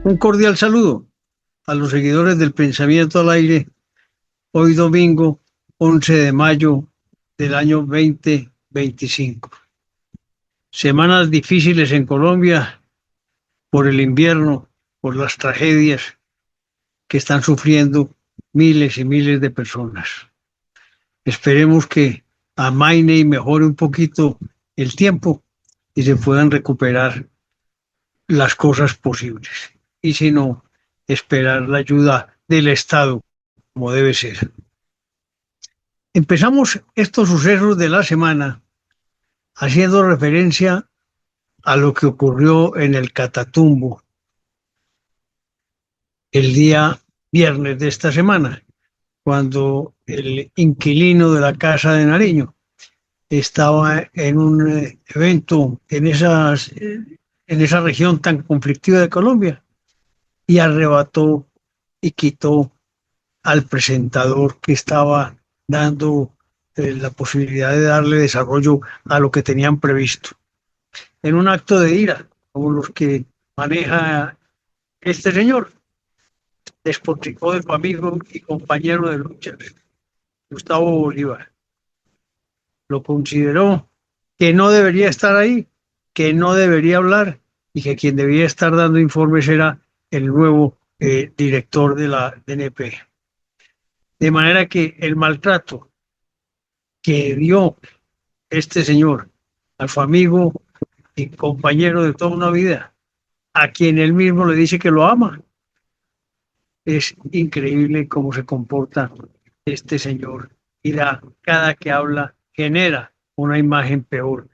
Un cordial saludo a los seguidores del Pensamiento al Aire, hoy domingo 11 de mayo del año 2025. Semanas difíciles en Colombia por el invierno, por las tragedias que están sufriendo miles y miles de personas. Esperemos que amaine y mejore un poquito el tiempo y se puedan recuperar las cosas posibles. Y si no, esperar la ayuda del Estado, como debe ser. Empezamos estos sucesos de la semana haciendo referencia a lo que ocurrió en el Catatumbo el día viernes de esta semana, cuando el inquilino de la Casa de Nariño estaba en un evento en esa región tan conflictiva de Colombia y arrebató y quitó al presentador que estaba dando la posibilidad de darle desarrollo a lo que tenían previsto. En un acto de ira, como los que maneja este señor, despotricó de su amigo y compañero de lucha, Gustavo Bolívar. Lo consideró que no debería estar ahí, que no debería hablar y que quien debía estar dando informes era el nuevo director de la DNP. De manera que el maltrato que dio este señor a su amigo y compañero de toda una vida, a quien él mismo le dice que lo ama, es increíble cómo se comporta este señor. Y cada que habla genera una imagen peor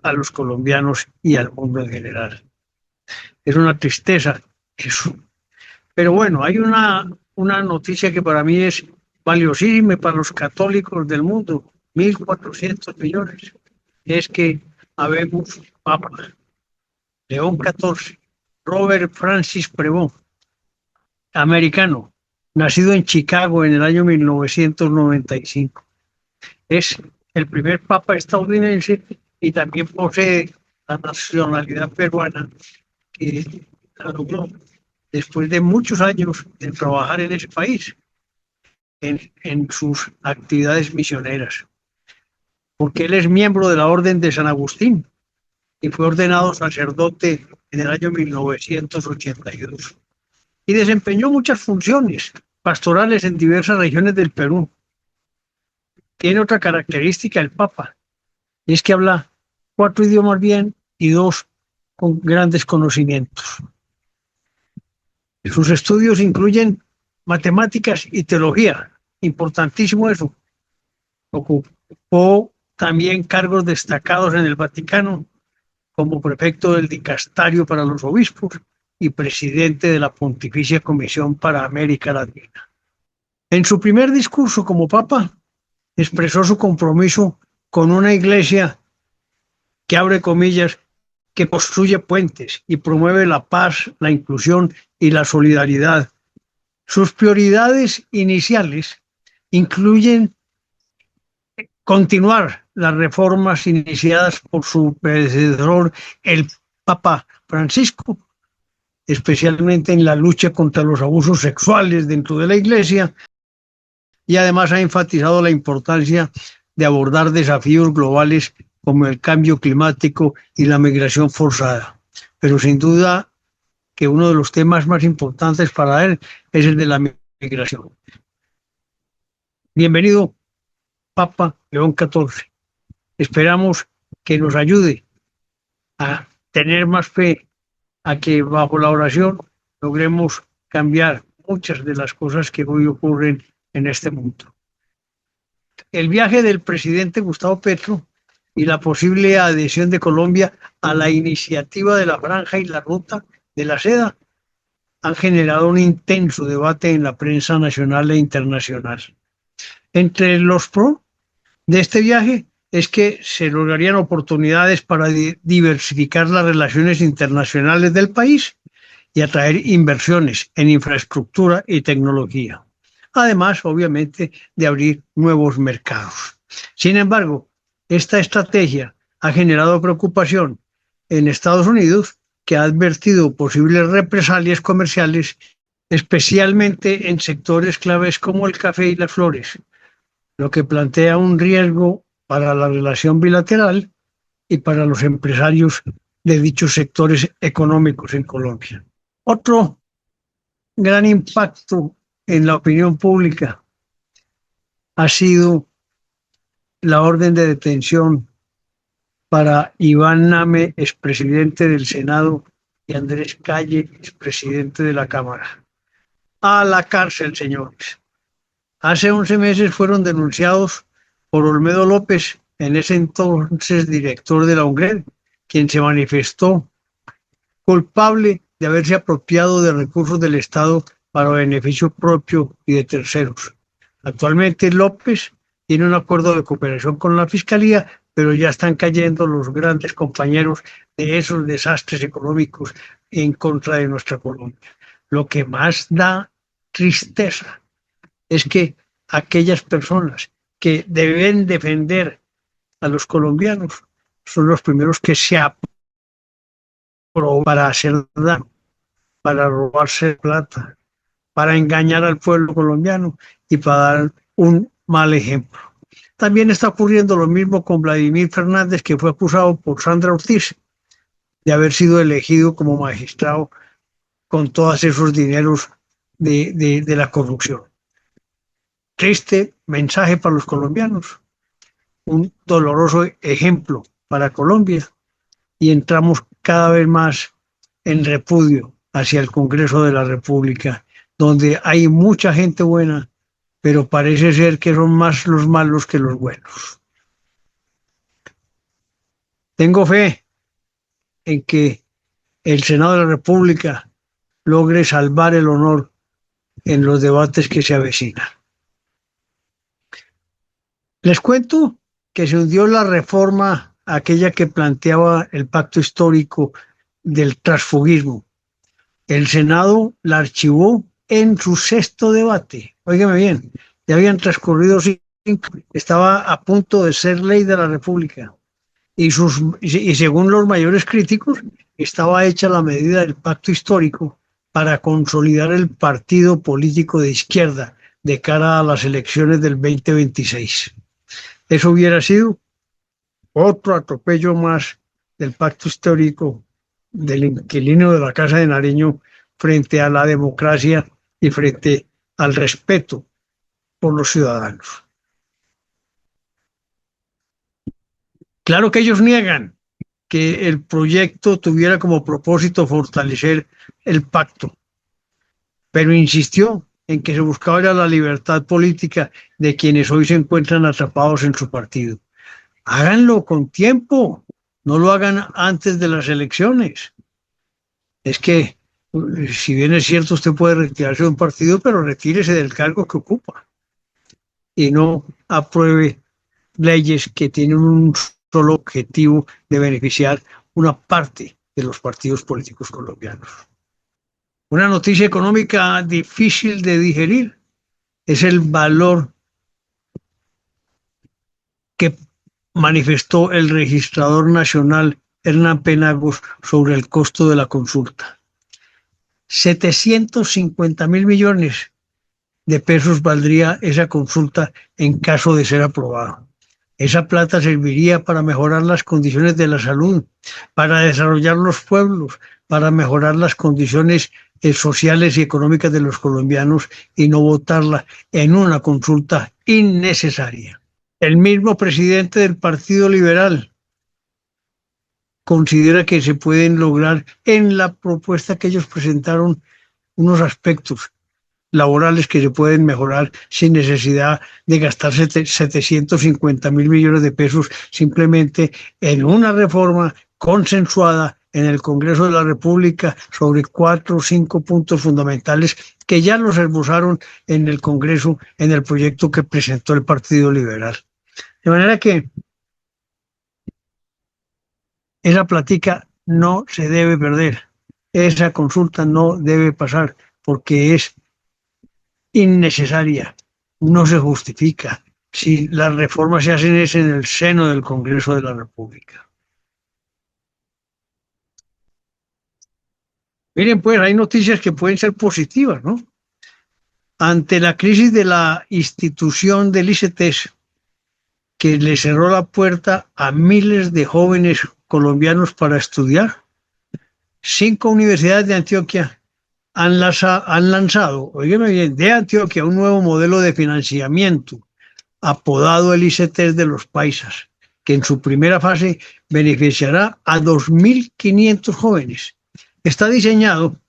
a los colombianos y al mundo en general. Es una tristeza eso. Pero bueno, hay una noticia que para mí es valiosísima para los católicos del mundo, 1.400 millones, es que habemos Papa León XIV, Robert Francis Prevost, americano, nacido en Chicago en el año 1995. Es el primer papa estadounidense y también posee la nacionalidad peruana, que la logró después de muchos años de trabajar en ese país, en sus actividades misioneras, porque él es miembro de la Orden de San Agustín y fue ordenado sacerdote en el año 1982 y desempeñó muchas funciones pastorales en diversas regiones del Perú. Tiene otra característica el Papa, y es que habla 4 idiomas bien y 2 con grandes conocimientos. Sus estudios incluyen matemáticas y teología, importantísimo eso. Ocupó también cargos destacados en el Vaticano, como prefecto del dicasterio para los obispos y presidente de la Pontificia Comisión para América Latina. En su primer discurso como Papa, expresó su compromiso con una iglesia que, abre comillas, que construye puentes y promueve la paz, la inclusión y la solidaridad. Sus prioridades iniciales incluyen continuar las reformas iniciadas por su predecesor, el Papa Francisco, especialmente en la lucha contra los abusos sexuales dentro de la Iglesia, y además ha enfatizado la importancia de abordar desafíos globales como el cambio climático y la migración forzada. Pero sin duda que uno de los temas más importantes para él es el de la migración. Bienvenido, Papa León XIV. Esperamos que nos ayude a tener más fe, a que bajo la oración logremos cambiar muchas de las cosas que hoy ocurren en este mundo. El viaje del presidente Gustavo Petro y la posible adhesión de Colombia a la iniciativa de la Franja y la Ruta de la Seda han generado un intenso debate en la prensa nacional e internacional. Entre los pro de este viaje es que se lograrían oportunidades para diversificar las relaciones internacionales del país y atraer inversiones en infraestructura y tecnología. Además, obviamente, de abrir nuevos mercados. Sin embargo, esta estrategia ha generado preocupación en Estados Unidos que ha advertido posibles represalias comerciales, especialmente en sectores claves como el café y las flores, lo que plantea un riesgo para la relación bilateral y para los empresarios de dichos sectores económicos en Colombia. Otro gran impacto en la opinión pública ha sido la orden de detención para Iván Name, expresidente del Senado, y Andrés Calle, expresidente de la Cámara. A la cárcel, señores. Hace 11 meses fueron denunciados por Olmedo López, en ese entonces director de la UNGRED, quien se manifestó culpable de haberse apropiado de recursos del Estado para beneficio propio y de terceros. Actualmente López tiene un acuerdo de cooperación con la Fiscalía, pero ya están cayendo los grandes compañeros de esos desastres económicos en contra de nuestra Colombia. Lo que más da tristeza es que aquellas personas que deben defender a los colombianos son los primeros que se aprovechan para hacer daño, para robarse plata, para engañar al pueblo colombiano y para dar un mal ejemplo. También está ocurriendo lo mismo con Vladimir Fernández, que fue acusado por Sandra Ortiz de haber sido elegido como magistrado con todos esos dineros de la corrupción. Triste mensaje para los colombianos, un doloroso ejemplo para Colombia, y entramos cada vez más en repudio hacia el Congreso de la República, donde hay mucha gente buena, pero parece ser que son más los malos que los buenos. Tengo fe en que el Senado de la República logre salvar el honor en los debates que se avecinan. Les cuento que se hundió la reforma, aquella que planteaba el pacto histórico del transfugismo. El Senado la archivó en su sexto debate. Óigame bien, ya habían transcurrido 5, estaba a punto de ser ley de la República. Y según los mayores críticos, estaba hecha la medida del pacto histórico para consolidar el partido político de izquierda de cara a las elecciones del 2026. Eso hubiera sido otro atropello más del pacto histórico del inquilino de la Casa de Nariño frente a la democracia y frente al respeto por los ciudadanos. Claro que ellos niegan que el proyecto tuviera como propósito fortalecer el pacto, pero insistió en que se buscaba la libertad política de quienes hoy se encuentran atrapados en su partido. Háganlo con tiempo, no lo hagan antes de las elecciones. Es que, si bien es cierto, usted puede retirarse de un partido, pero retírese del cargo que ocupa y no apruebe leyes que tienen un solo objetivo de beneficiar una parte de los partidos políticos colombianos. Una noticia económica difícil de digerir es el valor que manifestó el registrador nacional Hernán Penagos sobre el costo de la consulta. 750.000 millones de pesos valdría esa consulta en caso de ser aprobada. Esa plata serviría para mejorar las condiciones de la salud, para desarrollar los pueblos, para mejorar las condiciones sociales y económicas de los colombianos y no votarla en una consulta innecesaria. El mismo presidente del Partido Liberal considera que se pueden lograr en la propuesta que ellos presentaron unos aspectos laborales que se pueden mejorar sin necesidad de gastar 750.000 millones de pesos simplemente en una reforma consensuada en el Congreso de la República sobre 4 o 5 puntos fundamentales que ya los esbozaron en el Congreso en el proyecto que presentó el Partido Liberal. De manera que esa plática no se debe perder, esa consulta no debe pasar porque es innecesaria, no se justifica si las reformas se hacen es en el seno del Congreso de la República. Miren, pues hay noticias que pueden ser positivas, ¿no? Ante la crisis de la institución del ICETEX, que le cerró la puerta a miles de jóvenes colombianos para estudiar, 5 universidades de Antioquia han lanzado, oígame bien, de Antioquia un nuevo modelo de financiamiento apodado el ICETEX de los Paisas, que en su primera fase beneficiará a 2.500 jóvenes. Está diseñado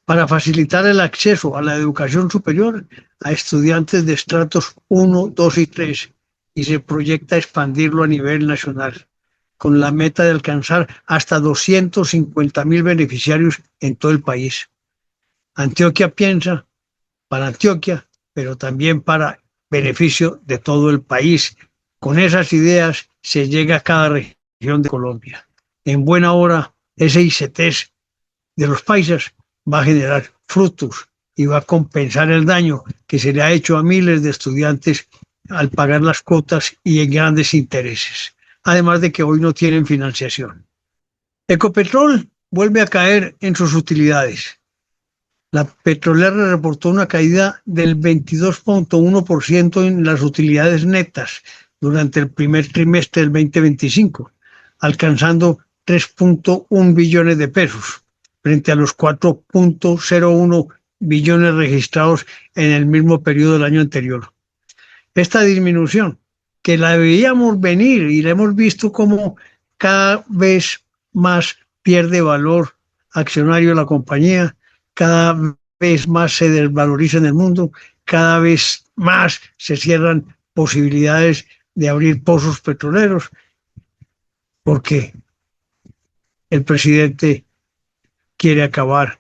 para facilitar el acceso a la educación superior a estudiantes de estratos 1, 2 y 3 y se proyecta expandirlo a nivel nacional, con la meta de alcanzar hasta 250.000 beneficiarios en todo el país. Antioquia piensa para Antioquia, pero también para beneficio de todo el país. Con esas ideas se llega a cada región de Colombia. En buena hora, ese ICETEX de los paisas va a generar frutos y va a compensar el daño que se le ha hecho a miles de estudiantes al pagar las cuotas y en grandes intereses. Además de que hoy no tienen financiación. Ecopetrol vuelve a caer en sus utilidades. La petrolera reportó una caída del 22.1% en las utilidades netas durante el primer trimestre del 2025, alcanzando 3.1 billones de pesos, frente a los 4.01 billones registrados en el mismo periodo del año anterior. Esta disminución, que la veíamos venir y la hemos visto como cada vez más pierde valor accionario de la compañía, cada vez más se desvaloriza en el mundo, cada vez más se cierran posibilidades de abrir pozos petroleros, porque el presidente quiere acabar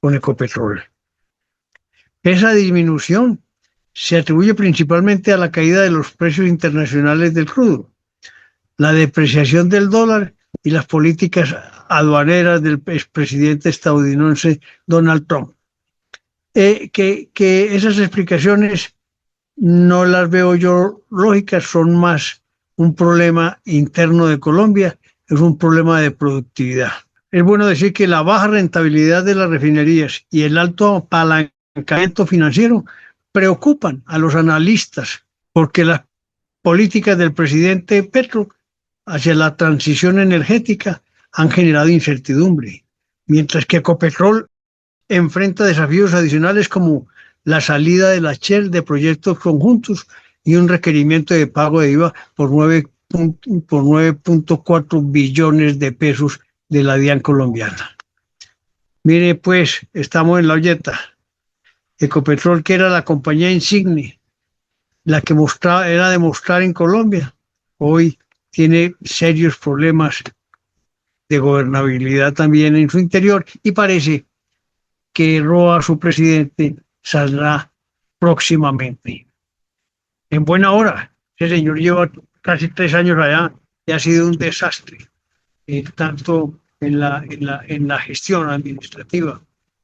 con Ecopetrol. Esa disminución se atribuye principalmente a la caída de los precios internacionales del crudo, la depreciación del dólar y las políticas aduaneras del expresidente estadounidense Donald Trump. Que esas explicaciones no las veo yo lógicas, son más un problema interno de Colombia, es un problema de productividad. Es bueno decir que la baja rentabilidad de las refinerías y el alto apalancamiento financiero preocupan a los analistas porque las políticas del presidente Petro hacia la transición energética han generado incertidumbre, mientras que Ecopetrol enfrenta desafíos adicionales como la salida de la Shell de proyectos conjuntos y un requerimiento de pago de IVA por 9.4 billones de pesos de la DIAN colombiana. Mire, pues, estamos en la olleta. Ecopetrol, que era la compañía insigne, la que era de mostrar en Colombia, hoy tiene serios problemas de gobernabilidad también en su interior y parece que Roa, su presidente, saldrá próximamente. En buena hora, ese señor lleva casi 3 años allá y ha sido un desastre, tanto en la gestión administrativa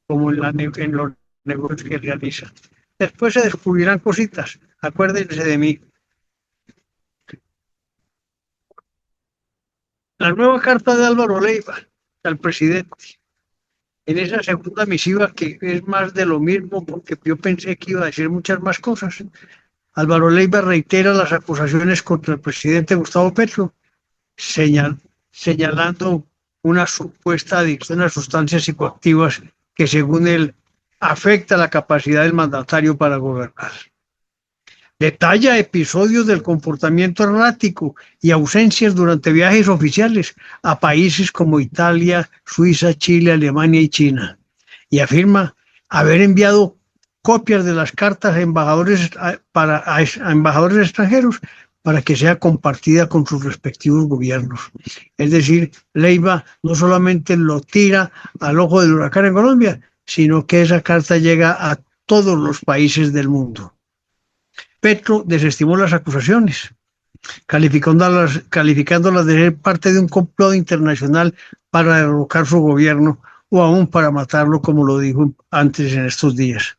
como en los negocios que realiza. Después se descubrirán cositas, acuérdense de mí. La nueva carta de Álvaro Leiva al presidente, en esa segunda misiva que es más de lo mismo, porque yo pensé que iba a decir muchas más cosas. Álvaro Leiva reitera las acusaciones contra el presidente Gustavo Petro, señalando una supuesta adicción a sustancias psicoactivas que, según él, afecta la capacidad del mandatario para gobernar. Detalla episodios del comportamiento errático y ausencias durante viajes oficiales a países como Italia, Suiza, Chile, Alemania y China. Y afirma haber enviado copias de las cartas a embajadores extranjeros para que sea compartida con sus respectivos gobiernos. Es decir, Leiva no solamente lo tira al ojo del huracán en Colombia, sino que esa carta llega a todos los países del mundo. Petro desestimó las acusaciones, calificándolas de ser parte de un complot internacional para derrocar su gobierno o aún para matarlo, como lo dijo antes en estos días.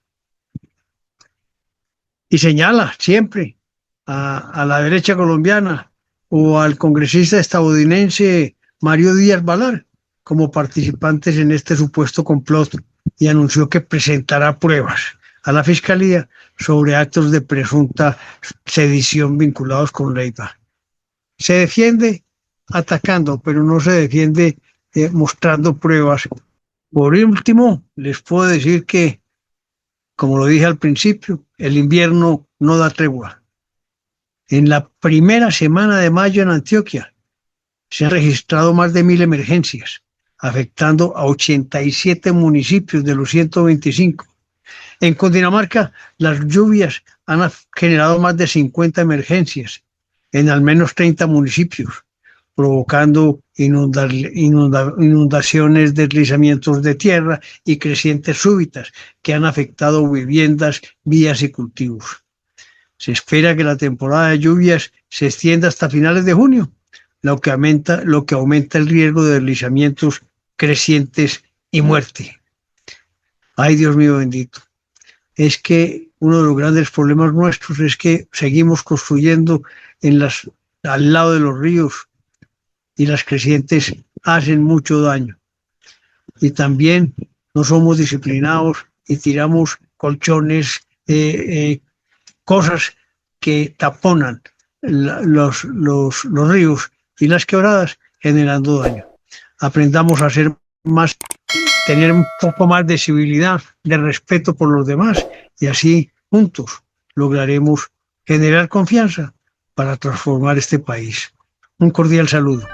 Y señala siempre a la derecha colombiana o al congresista estadounidense Mario Díaz Balart como participantes en este supuesto complot y anunció que presentará pruebas a la Fiscalía sobre actos de presunta sedición vinculados con Leiva. Se defiende atacando, pero no se defiende mostrando pruebas. Por último, les puedo decir que, como lo dije al principio, el invierno no da tregua. En la primera semana de mayo en Antioquia se han registrado más de 1.000 emergencias, afectando a 87 municipios de los 125. En Cundinamarca, las lluvias han generado más de 50 emergencias en al menos 30 municipios, provocando inundaciones, deslizamientos de tierra y crecientes súbitas que han afectado viviendas, vías y cultivos. Se espera que la temporada de lluvias se extienda hasta finales de junio, lo que aumenta el riesgo de deslizamientos crecientes y muerte. Ay, Dios mío bendito. Es que uno de los grandes problemas nuestros es que seguimos construyendo al lado de los ríos y las crecientes hacen mucho daño. Y también no somos disciplinados y tiramos colchones, cosas que taponan los ríos y las quebradas, generando daño. Aprendamos a ser más, tener un poco más de civilidad, de respeto por los demás, y así juntos lograremos generar confianza para transformar este país. Un cordial saludo.